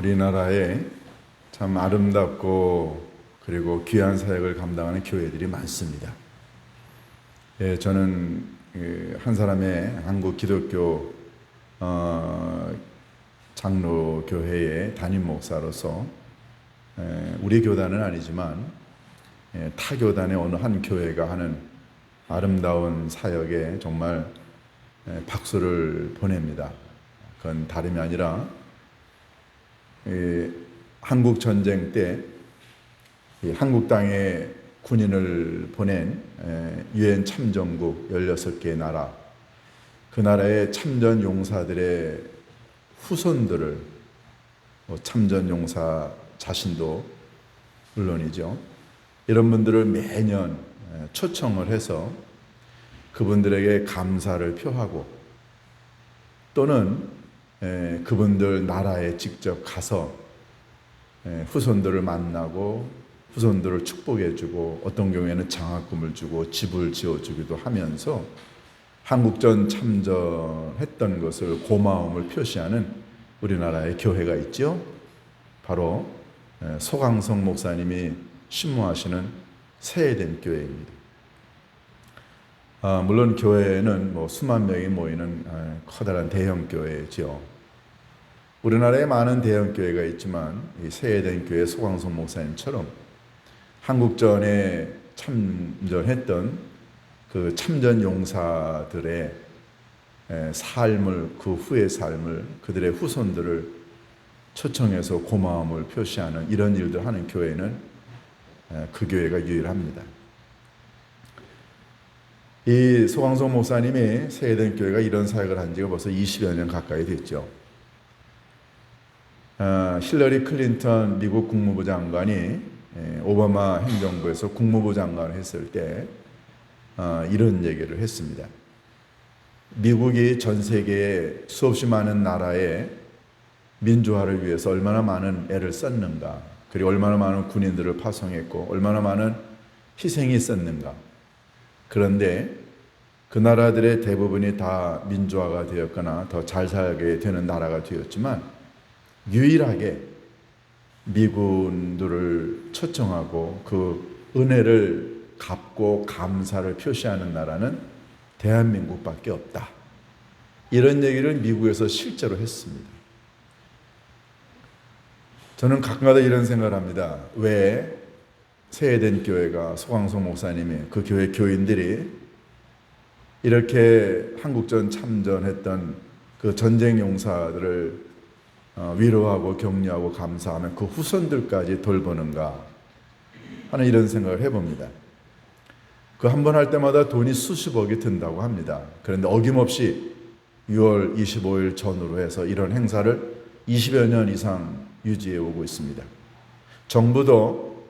우리나라에 참 아름답고 그리고 귀한 사역을 감당하는 교회들이 많습니다. 예, 저는 한 사람의 한국 기독교 장로교회의 담임 목사로서 우리 교단은 아니지만 타 교단의 어느 한 교회가 하는 아름다운 사역에 정말 박수를 보냅니다. 그건 다름이 아니라 한국 전쟁 때 한국 땅에 군인을 보낸 유엔 참전국 16개의 나라, 그 나라의 참전 용사들의 후손들을, 참전 용사 자신도 물론이죠, 이런 분들을 매년 초청을 해서 그분들에게 감사를 표하고 또는 그분들 나라에 직접 가서 후손들을 만나고 후손들을 축복해주고 어떤 경우에는 장학금을 주고 집을 지어주기도 하면서 한국전 참전했던 것을 고마움을 표시하는 우리나라의 교회가 있죠. 바로 소강성 목사님이 신무하시는 세해된 교회입니다. 물론 교회는 수만 명이 모이는 커다란 대형 교회죠. 우리나라에 많은 대형 교회가 있지만 이 세해된 교회 소강성 목사님처럼 한국전에 참전했던 그 참전 용사들의 삶을, 그 후의 삶을, 그들의 후손들을 초청해서 고마움을 표시하는 이런 일들 하는 교회는 그 교회가 유일합니다. 이 소강성 목사님이 세해된 교회가 이런 사역을 한 지가 벌써 20여 년 가까이 됐죠. 힐러리 클린턴 미국 국무부 장관이 오바마 행정부에서 국무부 장관을 했을 때 이런 얘기를 했습니다. 미국이 전 세계에 수없이 많은 나라의 민주화를 위해서 얼마나 많은 애를 썼는가, 그리고 얼마나 많은 군인들을 파송했고 얼마나 많은 희생이 있었는가. 그런데 그 나라들의 대부분이 다 민주화가 되었거나 더 잘 살게 되는 나라가 되었지만 유일하게 미군들을 초청하고 그 은혜를 갚고 감사를 표시하는 나라는 대한민국밖에 없다. 이런 얘기를 미국에서 실제로 했습니다. 저는 가끔가다 이런 생각을 합니다. 왜 세해된 교회가 소강성 목사님이 그 교회 교인들이 이렇게 한국전 참전했던 그 전쟁 용사들을 위로하고 격려하고 감사하면 그 후손들까지 돌보는가 하는 이런 생각을 해봅니다. 그 한 번 할 때마다 돈이 수십억이 든다고 합니다. 그런데 어김없이 6월 25일 전후로 해서 이런 행사를 20여 년 이상 유지해 오고 있습니다. 정부도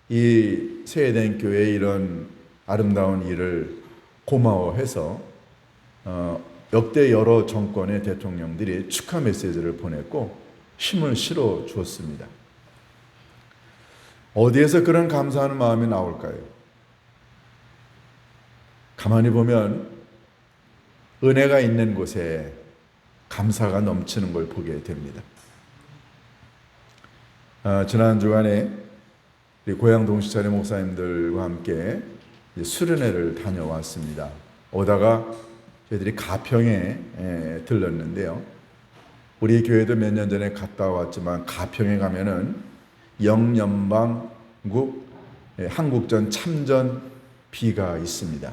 이 세해된 교회의 이런 아름다운 일을 고마워해서 역대 여러 정권의 대통령들이 축하 메시지를 보냈고 힘을 실어 주었습니다. 어디에서 그런 감사하는 마음이 나올까요? 가만히 보면 은혜가 있는 곳에 감사가 넘치는 걸 보게 됩니다. 지난 주간에 우리 고향 동시천의 목사님들과 함께 수련회를 다녀왔습니다. 오다가 저희들이 가평에 들렀는데요. 우리 교회도 몇 년 전에 갔다 왔지만 가평에 가면은 영연방국 한국전 참전비가 있습니다.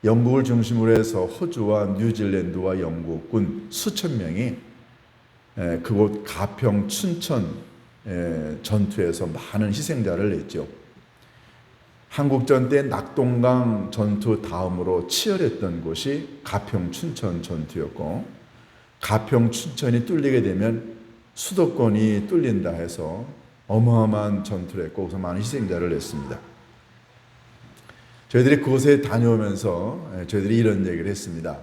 영국을 중심으로 해서 호주와 뉴질랜드와 영국군 수천 명이 그곳 가평 춘천 전투에서 많은 희생자를 냈죠. 한국전 때 낙동강 전투 다음으로 치열했던 곳이 가평 춘천 전투였고, 가평 춘천이 뚫리게 되면 수도권이 뚫린다 해서 어마어마한 전투를 했고 거기서 많은 희생자를 냈습니다. 저희들이 그곳에 다녀오면서 저희들이 이런 얘기를 했습니다.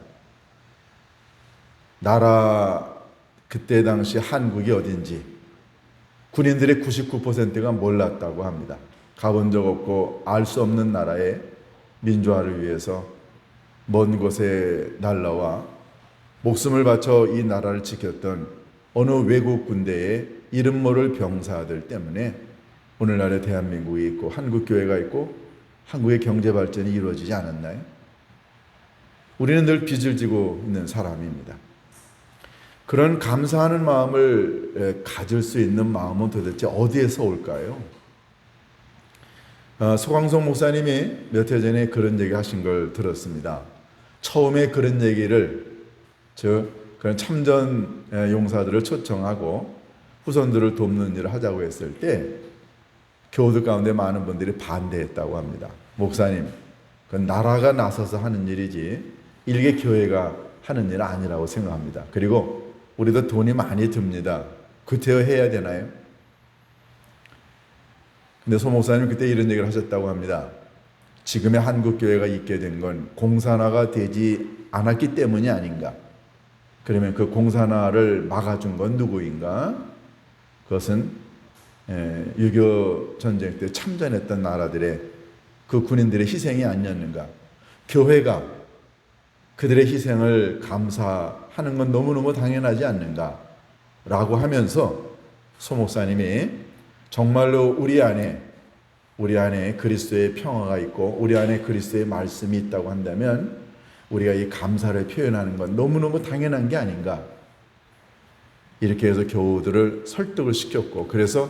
나라 그때 당시 한국이 어딘지 군인들의 99%가 몰랐다고 합니다. 가본 적 없고 알 수 없는 나라의 민주화를 위해서 먼 곳에 날라와 목숨을 바쳐 이 나라를 지켰던 어느 외국 군대의 이름 모를 병사들 때문에 오늘날의 대한민국이 있고 한국교회가 있고 한국의 경제 발전이 이루어지지 않았나요? 우리는 늘 빚을 지고 있는 사람입니다. 그런 감사하는 마음을 가질 수 있는 마음은 도대체 어디에서 올까요? 소광성 목사님이 몇 해 전에 그런 얘기 하신 걸 들었습니다. 처음에 그런 얘기를 그런 참전 용사들을 초청하고 후손들을 돕는 일을 하자고 했을 때 교우들 가운데 많은 분들이 반대했다고 합니다. 목사님, 그건 나라가 나서서 하는 일이지 일개 교회가 하는 일은 아니라고 생각합니다. 그리고 우리도 돈이 많이 듭니다. 구태여 해야 되나요? 근데 소 목사님 그때 이런 얘기를 하셨다고 합니다. 지금의 한국교회가 있게 된 건 공산화가 되지 않았기 때문이 아닌가? 그러면 그 공산화를 막아준 건 누구인가? 그것은 6.25 전쟁 때 참전했던 나라들의 그 군인들의 희생이 아니었는가? 교회가 그들의 희생을 감사하는 건 너무너무 당연하지 않는가? 라고 하면서 소 목사님이 정말로 우리 안에 그리스도의 평화가 있고 우리 안에 그리스도의 말씀이 있다고 한다면 우리가 이 감사를 표현하는 건 너무너무 당연한 게 아닌가? 이렇게 해서 교우들을 설득을 시켰고, 그래서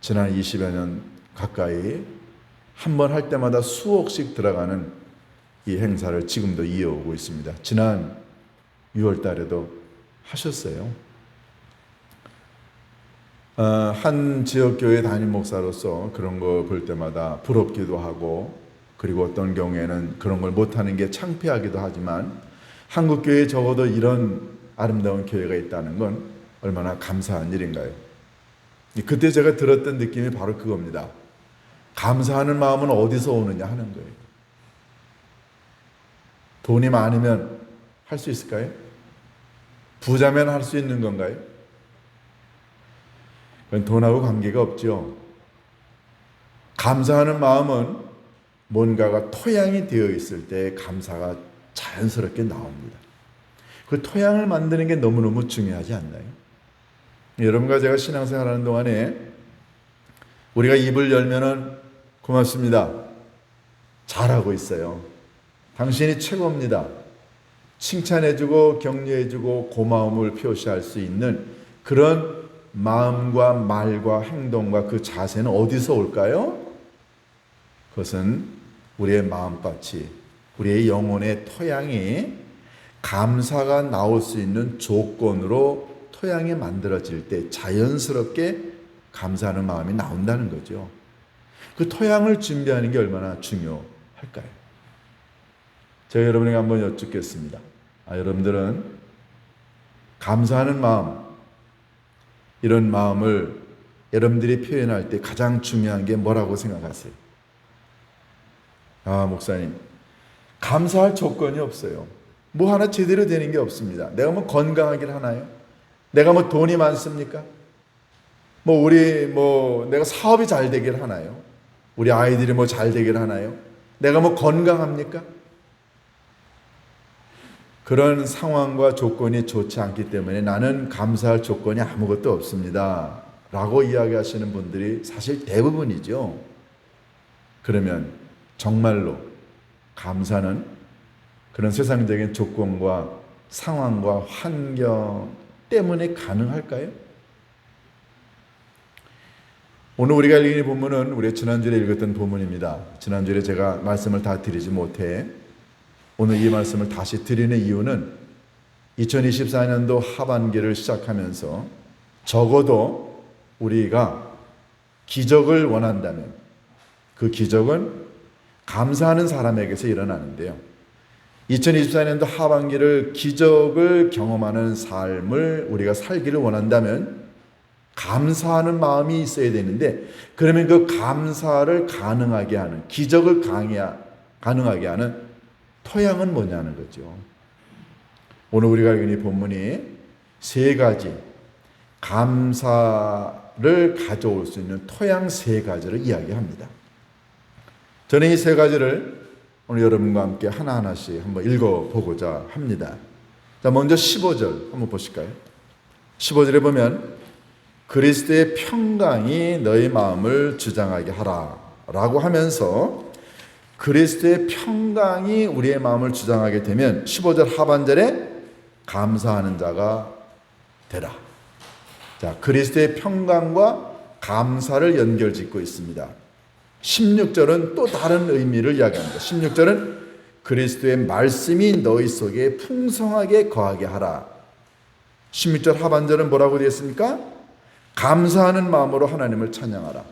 지난 20여 년 가까이 한 번 할 때마다 수억씩 들어가는 이 행사를 지금도 이어오고 있습니다. 지난 6월 달에도 하셨어요. 한 지역교회 담임 목사로서 그런 거 볼 때마다 부럽기도 하고, 그리고 어떤 경우에는 그런 걸 못하는 게 창피하기도 하지만 한국교회에 적어도 이런 아름다운 교회가 있다는 건 얼마나 감사한 일인가요? 그때 제가 들었던 느낌이 바로 그겁니다. 감사하는 마음은 어디서 오느냐 하는 거예요. 돈이 많으면 할 수 있을까요? 부자면 할 수 있는 건가요? 그건 돈하고 관계가 없죠. 감사하는 마음은 뭔가가 토양이 되어 있을 때 감사가 자연스럽게 나옵니다. 그 토양을 만드는 게 너무너무 중요하지 않나요? 여러분과 제가 신앙생활하는 동안에 우리가 입을 열면은 고맙습니다. 잘하고 있어요. 당신이 최고입니다. 칭찬해주고 격려해주고 고마움을 표시할 수 있는 그런 마음과 말과 행동과 그 자세는 어디서 올까요? 그것은 우리의 마음밭이, 우리의 영혼의 토양이 감사가 나올 수 있는 조건으로 토양이 만들어질 때 자연스럽게 감사하는 마음이 나온다는 거죠. 그 토양을 준비하는 게 얼마나 중요할까요? 제가 여러분에게 한번 여쭙겠습니다. 여러분들은 감사하는 마음, 이런 마음을 여러분들이 표현할 때 가장 중요한 게 뭐라고 생각하세요? 목사님, 감사할 조건이 없어요. 뭐 하나 제대로 되는 게 없습니다. 내가 뭐 건강하길 하나요? 내가 뭐 돈이 많습니까? 내가 사업이 잘 되길 하나요? 우리 아이들이 뭐 잘 되길 하나요? 내가 뭐 건강합니까? 그런 상황과 조건이 좋지 않기 때문에 나는 감사할 조건이 아무것도 없습니다. 라고 이야기하시는 분들이 사실 대부분이죠. 그러면 정말로 감사는 그런 세상적인 조건과 상황과 환경 때문에 가능할까요? 오늘 우리가 읽는 본문은 우리가 지난주에 읽었던 본문입니다. 지난주에 제가 말씀을 다 드리지 못해 오늘 이 말씀을 다시 드리는 이유는 2024년도 하반기를 시작하면서 적어도 우리가 기적을 원한다면 그 기적은 감사하는 사람에게서 일어나는데요. 2024년도 하반기를 기적을 경험하는 삶을 우리가 살기를 원한다면 감사하는 마음이 있어야 되는데, 그러면 그 감사를 가능하게 하는, 기적을 가능하게 하는 토양은 뭐냐는 거죠. 오늘 우리가 읽은 이 본문이 세 가지 감사를 가져올 수 있는 토양 세 가지를 이야기합니다. 저는 이 세 가지를 오늘 여러분과 함께 하나하나씩 한번 읽어보고자 합니다. 자, 먼저 15절 한번 보실까요? 15절에 보면 그리스도의 평강이 너희 마음을 주장하게 하라 라고 하면서 그리스도의 평강이 우리의 마음을 주장하게 되면 15절 하반절에 감사하는 자가 되라. 자, 그리스도의 평강과 감사를 연결짓고 있습니다. 16절은 또 다른 의미를 이야기합니다. 16절은 그리스도의 말씀이 너희 속에 풍성하게 거하게 하라. 16절 하반절은 뭐라고 되어 있습니까? 감사하는 마음으로 하나님을 찬양하라.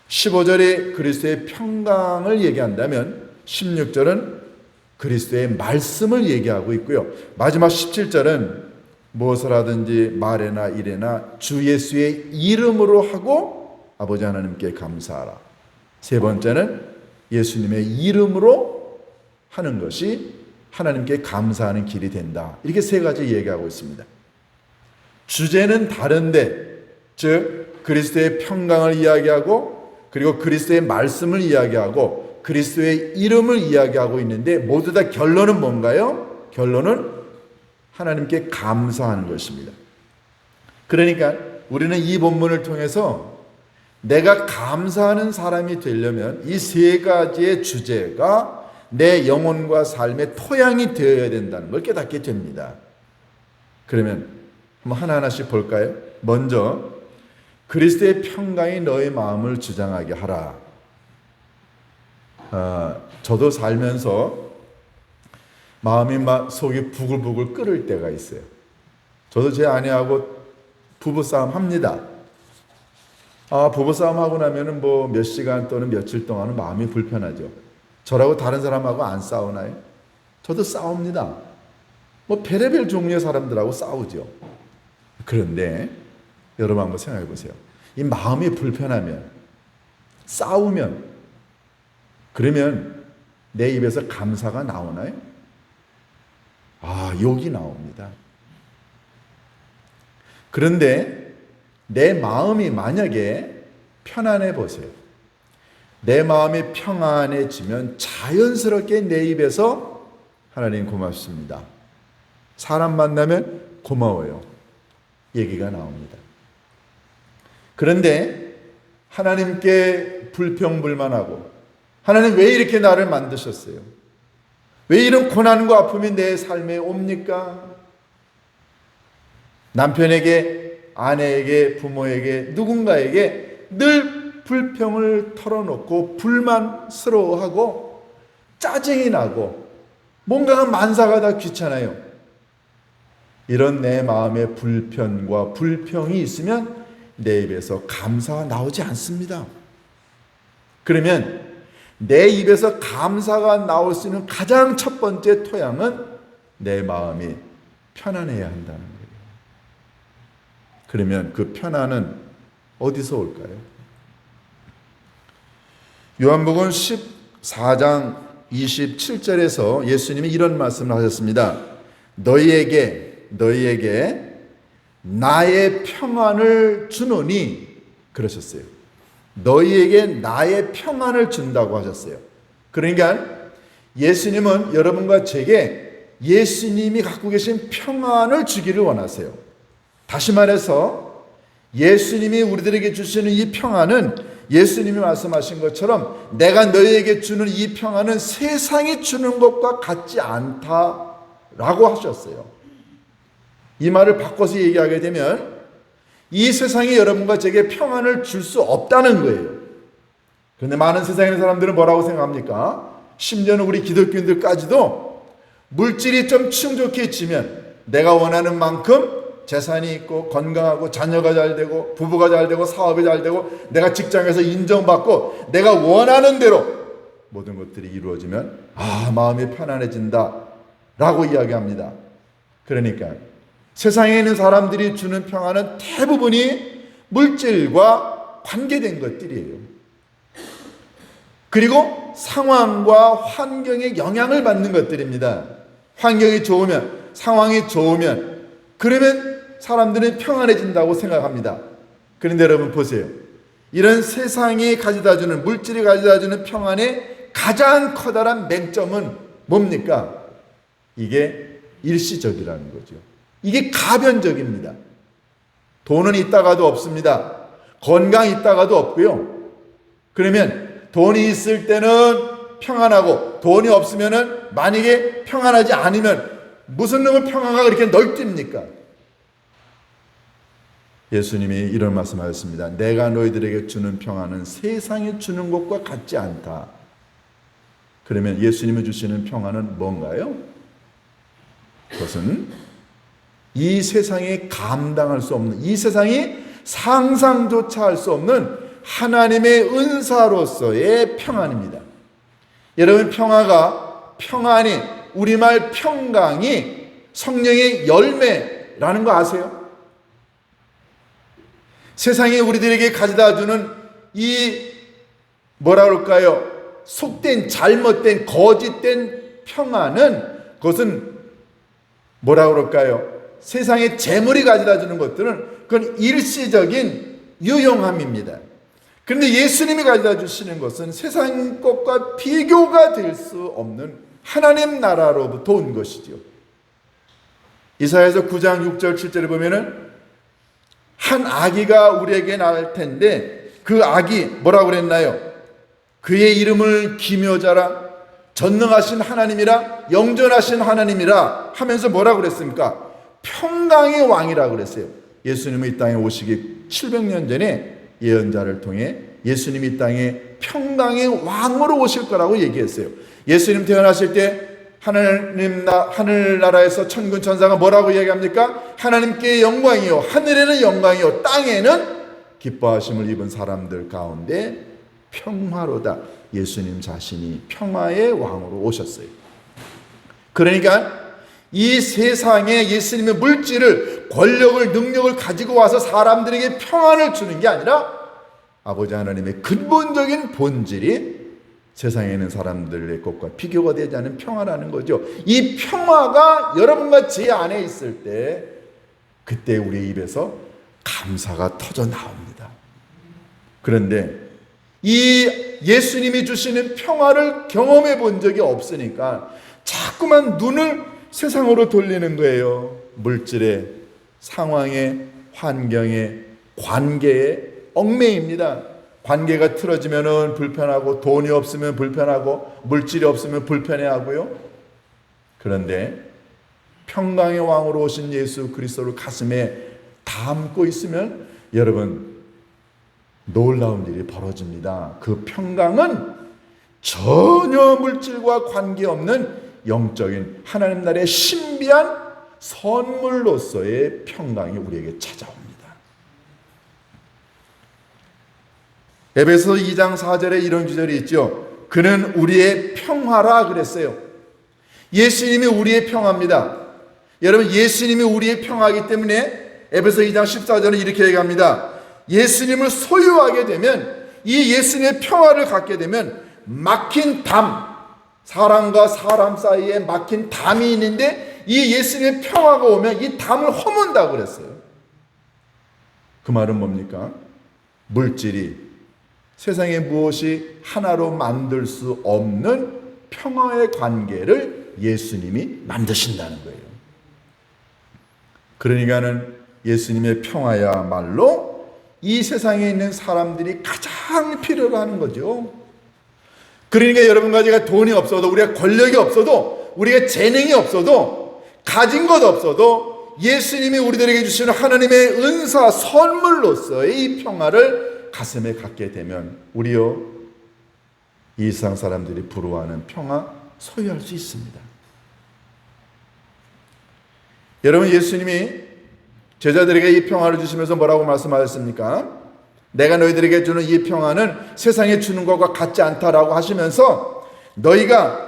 15절에 그리스도의 평강을 얘기한다면 16절은 그리스도의 말씀을 얘기하고 있고요. 마지막 17절은 무엇을 하든지 말에나 일에나 주 예수의 이름으로 하고 아버지 하나님께 감사하라. 세 번째는 예수님의 이름으로 하는 것이 하나님께 감사하는 길이 된다. 이렇게 세 가지 얘기하고 있습니다. 주제는 다른데, 즉 그리스도의 평강을 이야기하고 그리고 그리스도의 말씀을 이야기하고 그리스도의 이름을 이야기하고 있는데 모두 다 결론은 뭔가요? 결론은 하나님께 감사하는 것입니다. 그러니까 우리는 이 본문을 통해서 내가 감사하는 사람이 되려면 이 세 가지의 주제가 내 영혼과 삶의 토양이 되어야 된다는 걸 깨닫게 됩니다. 그러면 한번 하나하나씩 볼까요? 먼저 그리스도의 평강이 너의 마음을 주장하게 하라. 저도 살면서 마음이 막 속이 부글부글 끓을 때가 있어요. 저도 제 아내하고 부부싸움 합니다. 부부싸움 하고 나면은 뭐 몇 시간 또는 며칠 동안은 마음이 불편하죠. 저라고 다른 사람하고 안 싸우나요? 저도 싸웁니다. 뭐 별의별 종류의 사람들하고 싸우죠. 그런데 여러분 한번 생각해 보세요. 이 마음이 불편하면, 싸우면, 그러면 내 입에서 감사가 나오나요? 욕이 나옵니다. 그런데 내 마음이 만약에 편안해 보세요. 내 마음이 평안해지면 자연스럽게 내 입에서 하나님 고맙습니다. 사람 만나면 고마워요. 얘기가 나옵니다. 그런데 하나님께 불평불만하고 하나님 왜 이렇게 나를 만드셨어요? 왜 이런 고난과 아픔이 내 삶에 옵니까? 남편에게, 아내에게, 부모에게, 누군가에게 늘 불평을 털어놓고 불만스러워하고 짜증이 나고 뭔가가 만사가 다 귀찮아요. 이런 내 마음의 불편과 불평이 있으면 내 입에서 감사가 나오지 않습니다. 그러면 내 입에서 감사가 나올 수 있는 가장 첫 번째 토양은 내 마음이 편안해야 한다는 거예요. 그러면 그 편안은 어디서 올까요? 요한복음 14장 27절에서 예수님이 이런 말씀을 하셨습니다. 너희에게 나의 평안을 주노니 그러셨어요. 너희에게 나의 평안을 준다고 하셨어요. 그러니까 예수님은 여러분과 제게 예수님이 갖고 계신 평안을 주기를 원하세요. 다시 말해서 예수님이 우리들에게 주시는 이 평안은 예수님이 말씀하신 것처럼 내가 너희에게 주는 이 평안은 세상이 주는 것과 같지 않다라고 하셨어요. 이 말을 바꿔서 얘기하게 되면 이 세상이 여러분과 제게 평안을 줄 수 없다는 거예요. 그런데 많은 세상에 있는 사람들은 뭐라고 생각합니까? 심지어는 우리 기독교인들까지도 물질이 좀 충족해지면 내가 원하는 만큼 재산이 있고 건강하고 자녀가 잘 되고 부부가 잘 되고 사업이 잘 되고 내가 직장에서 인정받고 내가 원하는 대로 모든 것들이 이루어지면 마음이 편안해진다 라고 이야기합니다. 그러니까 세상에 있는 사람들이 주는 평안은 대부분이 물질과 관계된 것들이에요. 그리고 상황과 환경에 영향을 받는 것들입니다. 환경이 좋으면, 상황이 좋으면, 그러면 사람들은 평안해진다고 생각합니다. 그런데 여러분 보세요. 이런 세상이 가져다주는, 물질이 가져다주는 평안의 가장 커다란 맹점은 뭡니까? 이게 일시적이라는 거죠. 이게 가변적입니다. 돈은 있다가도 없습니다. 건강 있다가도 없고요. 그러면 돈이 있을 때는 평안하고 돈이 없으면은 만약에 평안하지 않으면 무슨 놈의 평화가 그렇게 널뛰입니까? 예수님이 이런 말씀하셨습니다. 내가 너희들에게 주는 평안은 세상이 주는 것과 같지 않다. 그러면 예수님이 주시는 평안은 뭔가요? 그것은 이 세상이 감당할 수 없는, 이 세상이 상상조차 할 수 없는 하나님의 은사로서의 평안입니다. 여러분, 평안이 우리말 평강이 성령의 열매라는 거 아세요? 세상이 우리들에게 가져다 주는 이 뭐라 그럴까요? 속된, 잘못된, 거짓된 평안은, 그것은 뭐라 그럴까요? 세상의 재물이 가져다 주는 것들은 그건 일시적인 유용함입니다. 그런데 예수님이 가져다 주시는 것은 세상 것과 비교가 될 수 없는 하나님 나라로부터 온 것이죠. 이사야서 9장 6절 7절에 보면은 한 아기가 우리에게 나올 텐데 그 아기 뭐라고 그랬나요? 그의 이름을 기묘자라, 전능하신 하나님이라, 영존하신 하나님이라 하면서 뭐라고 그랬습니까? 평강의 왕이라고 그랬어요. 예수님이 이 땅에 오시기 700년 전에 예언자를 통해 예수님이 이 땅에 평강의 왕으로 오실 거라고 얘기했어요. 예수님 태어나실 때 하늘나라에서 천군 천사가 뭐라고 얘기합니까? 하나님께 영광이요, 하늘에는 영광이요, 땅에는 기뻐하심을 입은 사람들 가운데 평화로다. 예수님 자신이 평화의 왕으로 오셨어요. 그러니까 이 세상에 예수님의 물질을, 권력을, 능력을 가지고 와서 사람들에게 평안을 주는 게 아니라 아버지 하나님의 근본적인 본질이 세상에 있는 사람들의 것과 비교가 되지 않은 평화라는 거죠. 이 평화가 여러분과 제 안에 있을 때, 그때 우리의 입에서 감사가 터져 나옵니다. 그런데 이 예수님이 주시는 평화를 경험해 본 적이 없으니까 자꾸만 눈을 세상으로 돌리는 거예요. 물질에, 상황에, 환경에, 관계에 얽매입니다. 관계가 틀어지면 불편하고, 돈이 없으면 불편하고, 물질이 없으면 불편해하고요. 그런데 평강의 왕으로 오신 예수 그리스도를 가슴에 담고 있으면 여러분, 놀라운 일이 벌어집니다. 그 평강은 전혀 물질과 관계없는 영적인 하나님 나라의 신비한 선물로서의 평강이 우리에게 찾아옵니다. 에베소 2장 4절에 이런 구절이 있죠. 그는 우리의 평화라 그랬어요. 예수님이 우리의 평화입니다. 여러분, 예수님이 우리의 평화이기 때문에 에베소 2장 14절은 이렇게 얘기합니다. 예수님을 소유하게 되면, 이 예수님의 평화를 갖게 되면 막힌 담, 사람과 사람 사이에 막힌 담이 있는데 이 예수님의 평화가 오면 이 담을 허문다고 그랬어요. 그 말은 뭡니까? 물질이, 세상에 무엇이 하나로 만들 수 없는 평화의 관계를 예수님이 만드신다는 거예요. 그러니까는 예수님의 평화야말로 이 세상에 있는 사람들이 가장 필요로 하는 거죠. 그러니까 여러분과 제가 돈이 없어도, 우리가 권력이 없어도, 우리가 재능이 없어도, 가진 것 없어도 예수님이 우리들에게 주시는 하나님의 은사, 선물로서의 이 평화를 가슴에 갖게 되면 우리요, 이 세상 사람들이 부러워하는 평화 소유할 수 있습니다. 여러분, 예수님이 제자들에게 이 평화를 주시면서 뭐라고 말씀하셨습니까? 내가 너희들에게 주는 이 평화는 세상에 주는 것과 같지 않다라고 하시면서 너희가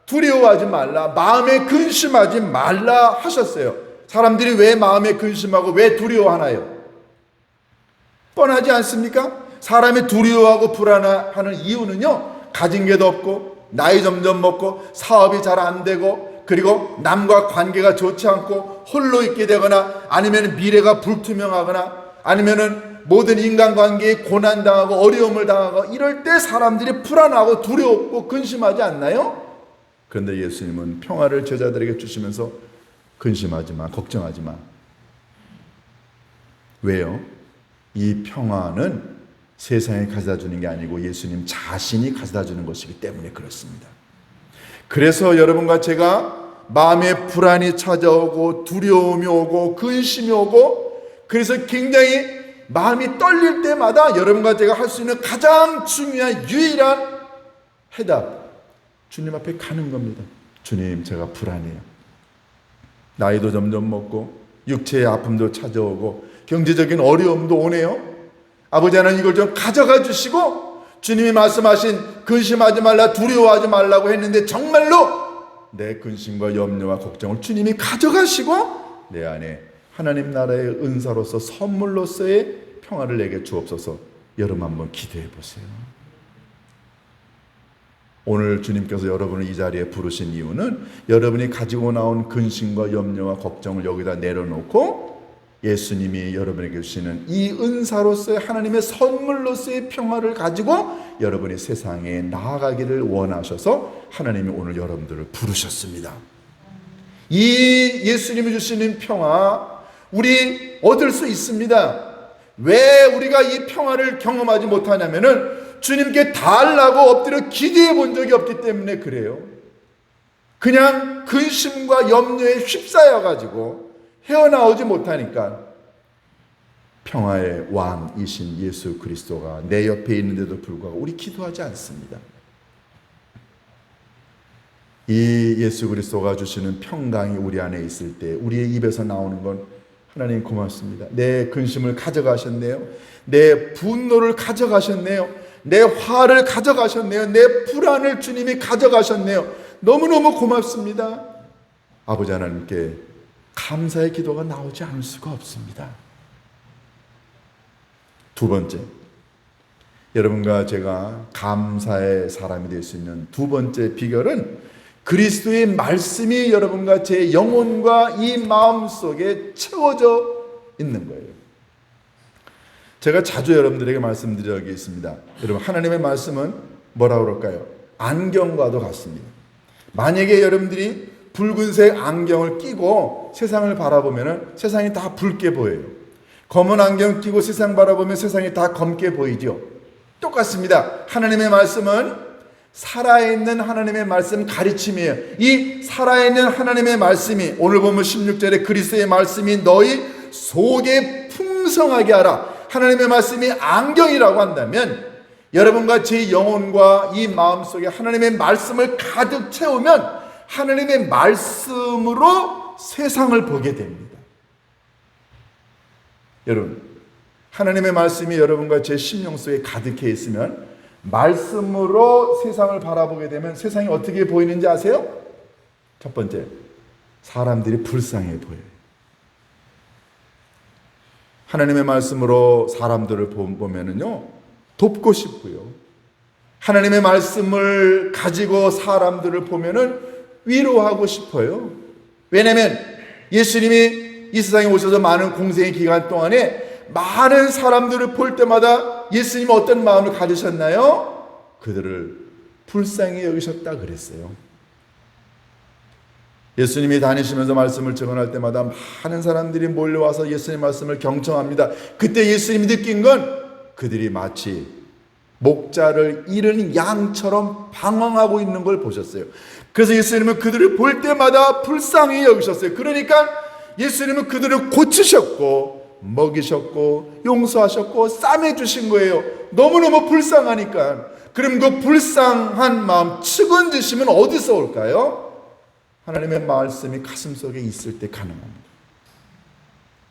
두려워하지 말라, 마음에 근심하지 말라 하셨어요. 사람들이 왜 마음에 근심하고 왜 두려워하나요? 뻔하지 않습니까? 사람이 두려워하고 불안해하는 이유는요, 가진 게도 없고, 나이 점점 먹고, 사업이 잘 안 되고, 그리고 남과 관계가 좋지 않고 홀로 있게 되거나, 아니면 미래가 불투명하거나, 아니면은 모든 인간관계에 고난당하고 어려움을 당하고, 이럴 때 사람들이 불안하고 두렵고 근심하지 않나요? 그런데 예수님은 평화를 제자들에게 주시면서 근심하지 마, 걱정하지 마. 왜요? 이 평화는 세상에 가져다 주는 게 아니고 예수님 자신이 가져다 주는 것이기 때문에 그렇습니다. 그래서 여러분과 제가 마음에 불안이 찾아오고 두려움이 오고 근심이 오고 그래서 굉장히 마음이 떨릴 때마다 여러분과 제가 할 수 있는 가장 중요한 유일한 해답, 주님 앞에 가는 겁니다. 주님, 제가 불안해요. 나이도 점점 먹고 육체의 아픔도 찾아오고 경제적인 어려움도 오네요. 아버지 하나님, 이걸 좀 가져가 주시고 주님이 말씀하신 근심하지 말라, 두려워하지 말라고 했는데 정말로 내 근심과 염려와 걱정을 주님이 가져가시고 내 안에 하나님 나라의 은사로서 선물로서의 평화를 내게 주옵소서. 여러분 한번 기도해 보세요. 오늘 주님께서 여러분을 이 자리에 부르신 이유는 여러분이 가지고 나온 근심과 염려와 걱정을 여기다 내려놓고 예수님이 여러분에게 주시는 이 은사로서의 하나님의 선물로서의 평화를 가지고 여러분이 세상에 나아가기를 원하셔서 하나님이 오늘 여러분들을 부르셨습니다. 이 예수님이 주시는 평화 우리 얻을 수 있습니다. 왜 우리가 이 평화를 경험하지 못하냐면은 주님께 달라고 엎드려 기도해 본 적이 없기 때문에 그래요. 그냥 근심과 염려에 휩싸여 가지고 헤어나오지 못하니까 평화의 왕이신 예수 그리스도가 내 옆에 있는데도 불구하고 우리 기도하지 않습니다. 이 예수 그리스도가 주시는 평강이 우리 안에 있을 때 우리의 입에서 나오는 건 하나님 고맙습니다. 내 근심을 가져가셨네요. 내 분노를 가져가셨네요. 내 화를 가져가셨네요. 내 불안을 주님이 가져가셨네요. 너무너무 고맙습니다. 아버지 하나님께 감사의 기도가 나오지 않을 수가 없습니다. 두 번째, 여러분과 제가 감사의 사람이 될 수 있는 두 번째 비결은 그리스도의 말씀이 여러분과 제 영혼과 이 마음 속에 채워져 있는 거예요. 제가 자주 여러분들에게 말씀드린 적이 있습니다. 여러분, 하나님의 말씀은 뭐라고 그럴까요? 안경과도 같습니다. 만약에 여러분들이 붉은색 안경을 끼고 세상을 바라보면 세상이 다 붉게 보여요. 검은 안경 끼고 세상 바라보면 세상이 다 검게 보이죠. 똑같습니다. 하나님의 말씀은 살아있는 하나님의 말씀 가르침이에요. 이 살아있는 하나님의 말씀이 오늘 보면 16절에 그리스도의 말씀이 너희 속에 풍성하게 하라. 하나님의 말씀이 안경이라고 한다면 여러분과 제 영혼과 이 마음속에 하나님의 말씀을 가득 채우면 하나님의 말씀으로 세상을 보게 됩니다. 여러분, 하나님의 말씀이 여러분과 제 심령 속에 가득해 있으면 말씀으로 세상을 바라보게 되면 세상이 어떻게 보이는지 아세요? 첫 번째, 사람들이 불쌍해 보여요. 하나님의 말씀으로 사람들을 보면은요, 돕고 싶고요. 하나님의 말씀을 가지고 사람들을 보면은 위로하고 싶어요. 왜냐하면 예수님이 이 세상에 오셔서 많은 공생의 기간 동안에 많은 사람들을 볼 때마다 예수님은 어떤 마음을 가지셨나요? 그들을 불쌍히 여기셨다 그랬어요. 예수님이 다니시면서 말씀을 증언할 때마다 많은 사람들이 몰려와서 예수님 말씀을 경청합니다. 그때 예수님이 느낀 건 그들이 마치 목자를 잃은 양처럼 방황하고 있는 걸 보셨어요. 그래서 예수님은 그들을 볼 때마다 불쌍히 여기셨어요. 그러니까 예수님은 그들을 고치셨고 먹이셨고 용서하셨고 싸매주신 거예요. 너무너무 불쌍하니까. 그럼 그 불쌍한 마음, 측은지심은 어디서 올까요? 하나님의 말씀이 가슴속에 있을 때 가능합니다.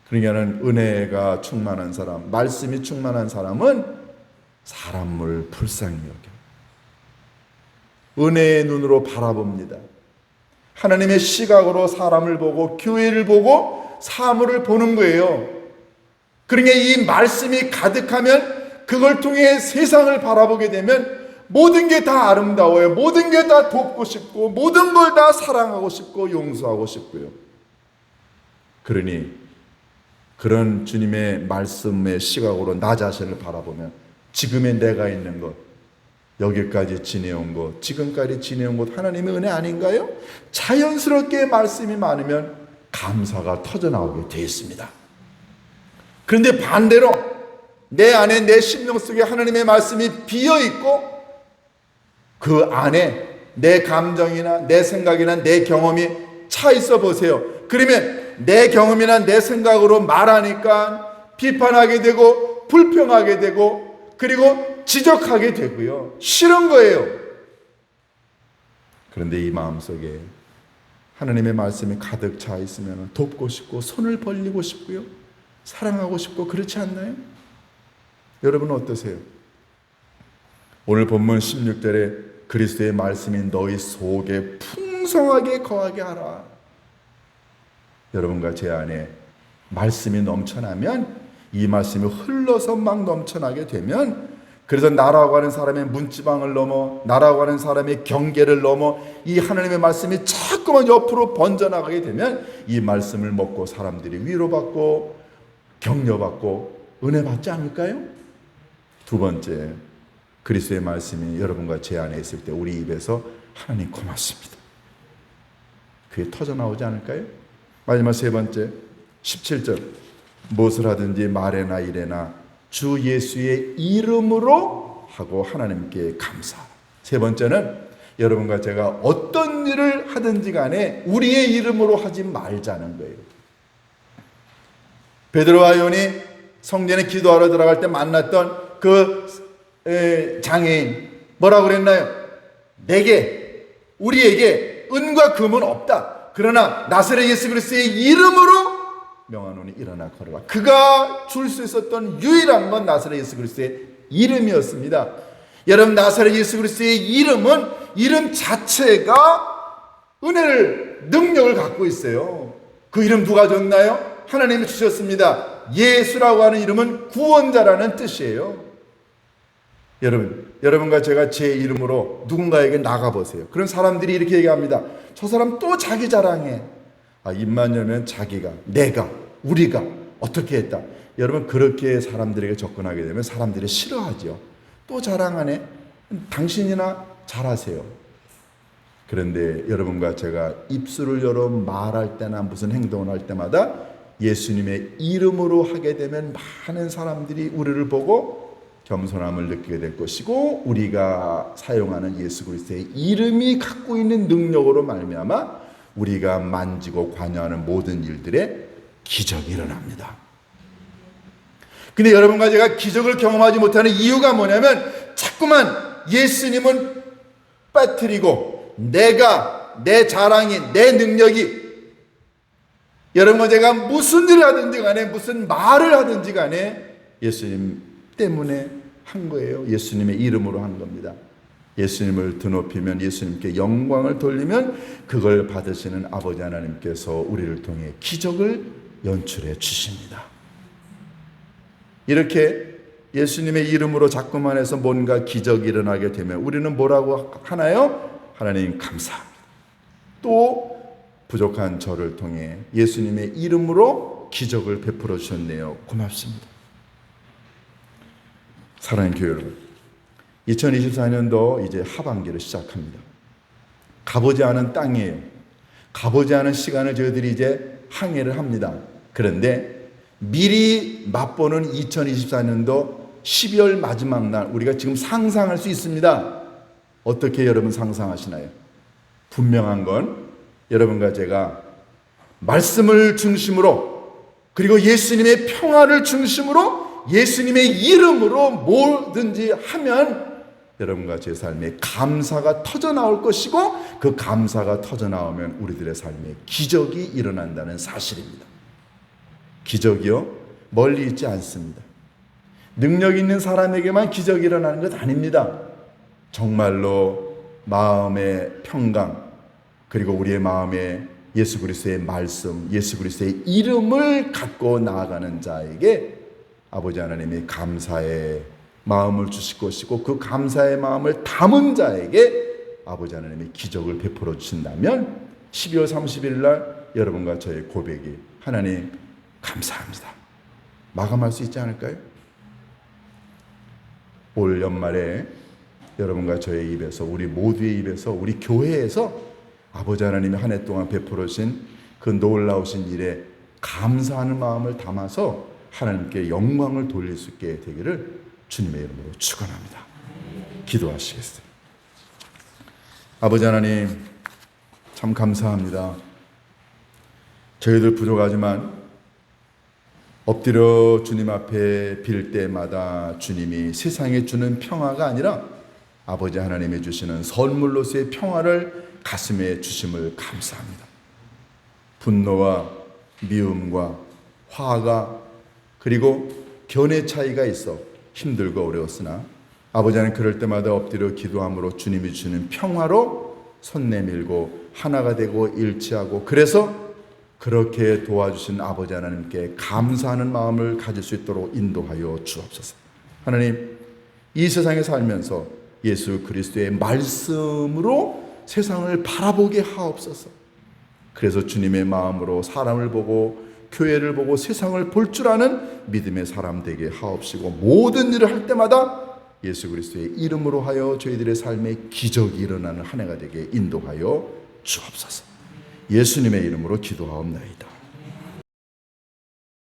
그러니까 은혜가 충만한 사람, 말씀이 충만한 사람은 사람을 불쌍히 여겨 은혜의 눈으로 바라봅니다. 하나님의 시각으로 사람을 보고 교회를 보고 사물을 보는 거예요. 그러니까 이 말씀이 가득하면 그걸 통해 세상을 바라보게 되면 모든 게 다 아름다워요. 모든 게 다 돕고 싶고 모든 걸 다 사랑하고 싶고 용서하고 싶고요. 그러니 그런 주님의 말씀의 시각으로 나 자신을 바라보면 지금의 내가 있는 것, 여기까지 지내온 것, 지금까지 지내온 것 하나님의 은혜 아닌가요? 자연스럽게 말씀이 많으면 감사가 터져나오게 되어 있습니다. 그런데 반대로 내 안에, 내 심령 속에 하나님의 말씀이 비어있고 그 안에 내 감정이나 내 생각이나 내 경험이 차 있어 보세요. 그러면 내 경험이나 내 생각으로 말하니까 비판하게 되고 불평하게 되고 그리고 지적하게 되고요. 싫은 거예요. 그런데 이 마음속에 하나님의 말씀이 가득 차 있으면 돕고 싶고 손을 벌리고 싶고요. 사랑하고 싶고 그렇지 않나요? 여러분은 어떠세요? 오늘 본문 16절에 그리스도의 말씀이 너희 속에 풍성하게 거하게 하라. 여러분과 제 안에 말씀이 넘쳐나면, 이 말씀이 흘러서 막 넘쳐나게 되면, 그래서 나라고 하는 사람의 문지방을 넘어, 나라고 하는 사람의 경계를 넘어 이 하나님의 말씀이 자꾸만 옆으로 번져나가게 되면 이 말씀을 먹고 사람들이 위로받고 격려받고 은혜 받지 않을까요? 두 번째, 그리스도의 말씀이 여러분과 제 안에 있을 때 우리 입에서 하나님 고맙습니다, 그게 터져나오지 않을까요? 마지막 세 번째, 17절, 무엇을 하든지 말에나 일에나 주 예수의 이름으로 하고 하나님께 감사하라. 세 번째는 여러분과 제가 어떤 일을 하든지 간에 우리의 이름으로 하지 말자는 거예요. 베드로와 요한이 성전에 기도하러 들어갈 때 만났던 그 장애인 뭐라고 그랬나요? 내게, 우리에게 은과 금은 없다. 그러나 나사렛 예수 그리스도의 이름으로 명하노니 일어나 걸어라. 그가 줄 수 있었던 유일한 건 나사렛 예수 그리스도의 이름이었습니다. 여러분, 나사렛 예수 그리스도의 이름은 이름 자체가 은혜를, 능력을 갖고 있어요. 그 이름 누가 줬나요? 하나님이 주셨습니다. 예수라고 하는 이름은 구원자라는 뜻이에요. 여러분과 제가 제 이름으로 누군가에게 나가보세요. 그런 사람들이 이렇게 얘기합니다. 저 사람 또 자기 자랑해. 입만 열면 자기가, 내가, 우리가 어떻게 했다. 여러분, 그렇게 사람들에게 접근하게 되면 사람들이 싫어하죠. 또 자랑하네. 당신이나 잘하세요. 그런데 여러분과 제가 입술을 열어 말할 때나 무슨 행동을 할 때마다 예수님의 이름으로 하게 되면 많은 사람들이 우리를 보고 겸손함을 느끼게 될 것이고, 우리가 사용하는 예수 그리스도의 이름이 갖고 있는 능력으로 말미암아 우리가 만지고 관여하는 모든 일들에 기적이 일어납니다. 근데 여러분과 제가 기적을 경험하지 못하는 이유가 뭐냐면, 자꾸만 예수님은 빠뜨리고 내가, 내 자랑이, 내 능력이, 여러분과 제가 무슨 일을 하든지 간에 무슨 말을 하든지 간에 예수님 때문에 한 거예요. 예수님의 이름으로 한 겁니다. 예수님을 드높이면, 예수님께 영광을 돌리면 그걸 받으시는 아버지 하나님께서 우리를 통해 기적을 연출해 주십니다. 이렇게 예수님의 이름으로 자꾸만 해서 뭔가 기적이 일어나게 되면 우리는 뭐라고 하나요? 하나님 감사합니다. 또 부족한 저를 통해 예수님의 이름으로 기적을 베풀어 주셨네요. 고맙습니다. 사랑하는 교회 여러분, 2024년도 이제 하반기를 시작합니다. 가보지 않은 땅이에요. 가보지 않은 시간을 저희들이 이제 항해를 합니다. 그런데 미리 맛보는 2024년도 12월 마지막 날 우리가 지금 상상할 수 있습니다. 어떻게 여러분 상상하시나요? 분명한 건 여러분과 제가 말씀을 중심으로, 그리고 예수님의 평화를 중심으로, 예수님의 이름으로 뭐든지 하면 여러분과 제 삶에 감사가 터져나올 것이고, 그 감사가 터져나오면 우리들의 삶에 기적이 일어난다는 사실입니다. 기적이요, 멀리 있지 않습니다. 능력 있는 사람에게만 기적이 일어나는 것 아닙니다. 정말로 마음의 평강, 그리고 우리의 마음에 예수 그리스도의 말씀, 예수 그리스도의 이름을 갖고 나아가는 자에게 아버지 하나님이 감사의 마음을 주실 것이고, 그 감사의 마음을 담은 자에게 아버지 하나님이 기적을 베풀어 주신다면 12월 31일 날 여러분과 저의 고백이 하나님 감사합니다 마감할 수 있지 않을까요? 올 연말에 여러분과 저의 입에서, 우리 모두의 입에서, 우리 교회에서 아버지 하나님이 한 해 동안 베풀어 주신 그 놀라우신 일에 감사하는 마음을 담아서 하나님께 영광을 돌릴 수 있게 되기를 주님의 이름으로 축원합니다. 기도하시겠어요? 아버지 하나님, 참 감사합니다. 저희들 부족하지만 엎드려 주님 앞에 빌 때마다 주님이 세상에 주는 평화가 아니라 아버지 하나님이 주시는 선물로서의 평화를 가슴에 주심을 감사합니다. 분노와 미움과 화가 그리고 견해 차이가 있어 힘들고 어려웠으나 아버지 하나님 그럴 때마다 엎드려 기도함으로 주님이 주시는 평화로 손 내밀고 하나가 되고 일치하고 그래서 그렇게 도와주신 아버지 하나님께 감사하는 마음을 가질 수 있도록 인도하여 주옵소서. 하나님, 이 세상에 살면서 예수 그리스도의 말씀으로 세상을 바라보게 하옵소서. 그래서 주님의 마음으로 사람을 보고 교회를 보고 세상을 볼 줄 아는 믿음의 사람 되게 하옵시고 모든 일을 할 때마다 예수 그리스도의 이름으로 하여 저희들의 삶에 기적이 일어나는 한 해가 되게 인도하여 주옵소서. 예수님의 이름으로 기도하옵나이다.